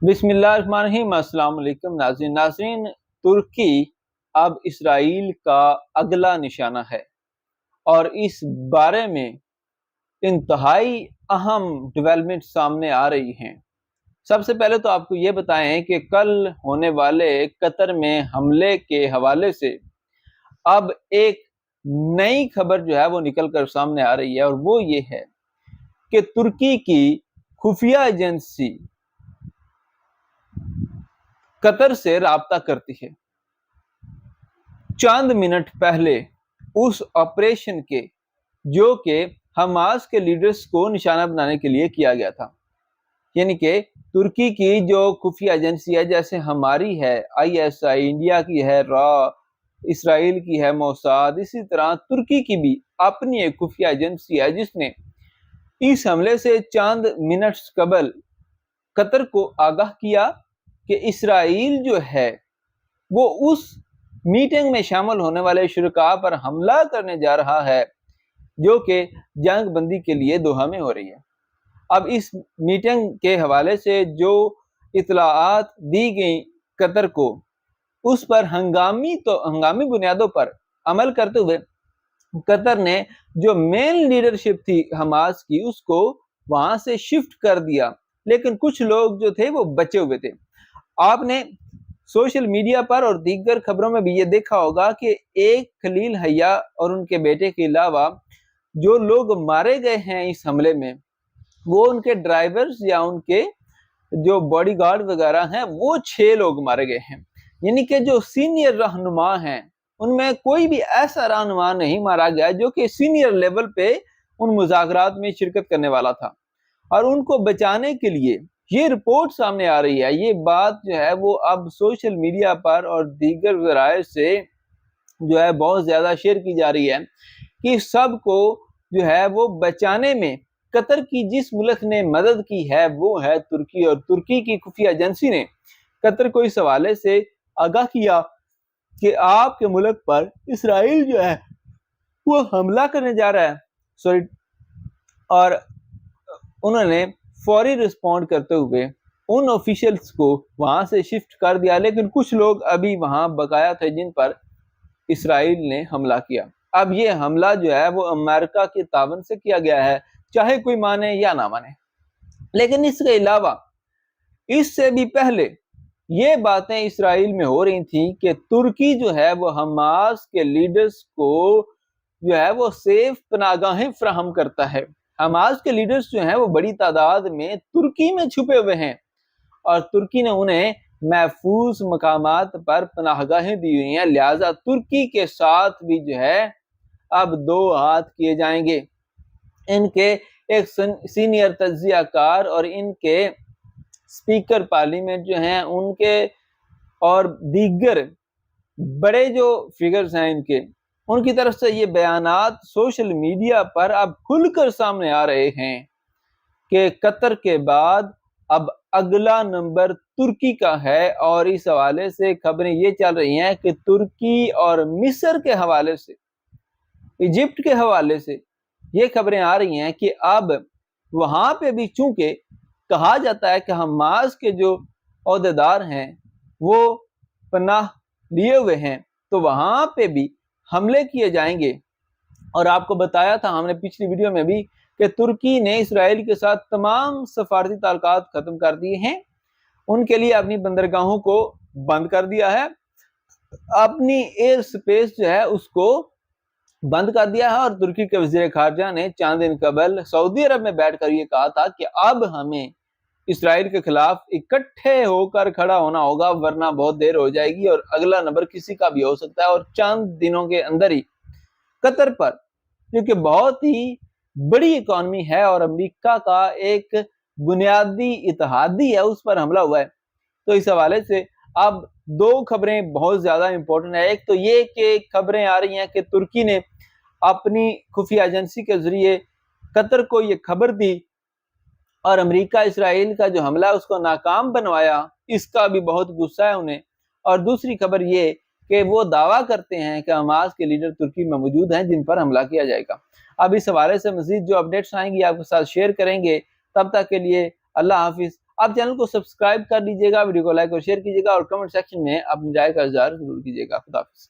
बिस्मिल्लाहिर्रहमानिर्रहीम। अस्सलाम वालेकुम नाज़रीन। तुर्की अब इसराइल का अगला निशाना है और इस बारे में इंतहाई अहम डेवलपमेंट सामने आ रही हैं। सबसे पहले तो आपको ये बताएं कि कल होने वाले कतर में हमले के हवाले से अब एक नई खबर जो है वो निकल कर सामने आ रही है, और वो ये है कि तुर्की की खुफिया एजेंसी कतर से राब्ता करती है। चंद मिनट पहले उस ऑपरेशन के जो कि हमास के लीडर्स को निशाना बनाने के लिए किया गया था, यानी कि तुर्की की जो खुफिया एजेंसी है, जैसे हमारी है आईएसआई, इंडिया की है रॉ, इसराइल की है मोसाद, इसी तरह तुर्की की भी अपनी एक खुफिया एजेंसी है जिसने इस हमले से चंद मिनट्स कबल कतर को आगाह किया कि इसराइल जो है वो उस मीटिंग में शामिल होने वाले शुरका पर हमला करने जा रहा है जो कि जंग बंदी के लिए दोहा में हो रही है। अब इस मीटिंग के हवाले से जो इतलाआत दी गई कतर को, उस पर हंगामी बुनियादों पर अमल करते हुए कतर ने जो मेन लीडरशिप थी हमास की उसको वहां से शिफ्ट कर दिया, लेकिन कुछ लोग जो थे वो बचे हुए थे। आपने सोशल मीडिया पर और दीगर खबरों में भी ये देखा होगा कि एक खलील हैया और उनके बेटे के अलावा जो लोग मारे गए हैं इस हमले में, वो उनके ड्राइवर्स या उनके जो बॉडीगार्ड वगैरह हैं, वो 6 लोग मारे गए हैं। यानी कि जो सीनियर रहनुमा हैं उनमें कोई भी ऐसा रहनुमा नहीं मारा गया जो कि सीनियर लेवल पे उन मुज़ाकरात में शिरकत करने वाला था। और उनको बचाने के लिए ये रिपोर्ट सामने आ रही है, ये बात जो है वो अब सोशल मीडिया पर और दीगर ज़राए से जो है बहुत ज़्यादा शेयर की जा रही है कि सबको जो है वो बचाने में कतर की जिस मुल्क ने मदद की है वो है तुर्की, और तुर्की की खुफिया एजेंसी ने कतर को इस हवाले से आगाह किया कि आपके मुल्क पर इसराइल जो है वो हमला करने जा रहा है। और उन्होंने फौरी रिस्पॉन्ड करते हुए उन ऑफिशियल्स को वहां से शिफ्ट कर दिया, लेकिन कुछ लोग अभी वहां बकाया थे जिन पर इसराइल ने हमला किया। अब ये हमला जो है वो अमेरिका के तावन से किया गया है, चाहे कोई माने या ना माने। लेकिन इसके अलावा इससे भी पहले ये बातें इसराइल में हो रही थी कि तुर्की जो है वो हमास के लीडर्स को जो है वो सेफ पनागाहें फ्राहम करता है। हमास के लीडर्स जो हैं वो बड़ी तादाद में तुर्की में छुपे हुए हैं और तुर्की ने उन्हें महफूज मकामात पर पनाहगाहें दी हुई हैं, लिहाजा तुर्की के साथ भी जो है अब 2 हाथ किए जाएंगे। इनके एक सीनियर तज्जियाकार और इनके स्पीकर पार्लियामेंट जो हैं उनके और दीगर बड़े जो फिगर्स हैं इनके, उनकी तरफ से ये बयानात सोशल मीडिया पर अब खुलकर सामने आ रहे हैं कि कतर के बाद अब अगला नंबर तुर्की का है। और इस हवाले से खबरें ये चल रही हैं कि तुर्की और मिस्र के हवाले से, इजिप्ट के हवाले से ये खबरें आ रही हैं कि अब वहां पे भी चूंकि कहा जाता है कि हमास के जो ओहदेदार हैं वो पनाह लिए हुए हैं, तो वहां पे भी हमले किए जाएंगे। और आपको बताया था हमने पिछली वीडियो में भी कि तुर्की ने इसराइल के साथ तमाम सफारती ताल्लुकात खत्म कर दिए हैं, उनके लिए अपनी बंदरगाहों को बंद कर दिया है, अपनी एयर स्पेस जो है उसको बंद कर दिया है। और तुर्की के वजीर खारजा ने चंद दिन कबल सऊदी अरब में बैठकर ये कहा था कि अब हमें इसराइल के खिलाफ इकट्ठे होकर खड़ा होना होगा, वरना बहुत देर हो जाएगी और अगला नंबर किसी का भी हो सकता है। और चंद दिनों के अंदर ही कतर पर, क्योंकि बहुत ही बड़ी इकॉनमी है और अमेरिका का एक बुनियादी इत्तेहादी है, उस पर हमला हुआ है। तो इस हवाले से अब 2 खबरें बहुत ज्यादा इंपॉर्टेंट है। एक तो ये कि खबरें आ रही हैं कि तुर्की ने अपनी खुफिया एजेंसी के जरिए कतर को ये खबर दी और अमेरिका इसराइल का जो हमला है उसको नाकाम बनवाया, इसका भी बहुत गुस्सा है उन्हें। और दूसरी खबर ये कि वो दावा करते हैं कि हमास के लीडर तुर्की में मौजूद हैं जिन पर हमला किया जाएगा। अब इस हवाले से मजीद जो अपडेट्स आएंगी आपके साथ शेयर करेंगे। तब तक के लिए अल्लाह हाफिज। آپ چینل کو سبسکرائب کر لیجیے گا، ویڈیو کو لائک اور شیئر کیجیے گا، اور کمنٹ سیکشن میں اپنی رائے کا اظہار ضرور کیجیے گا۔ خدا حافظ۔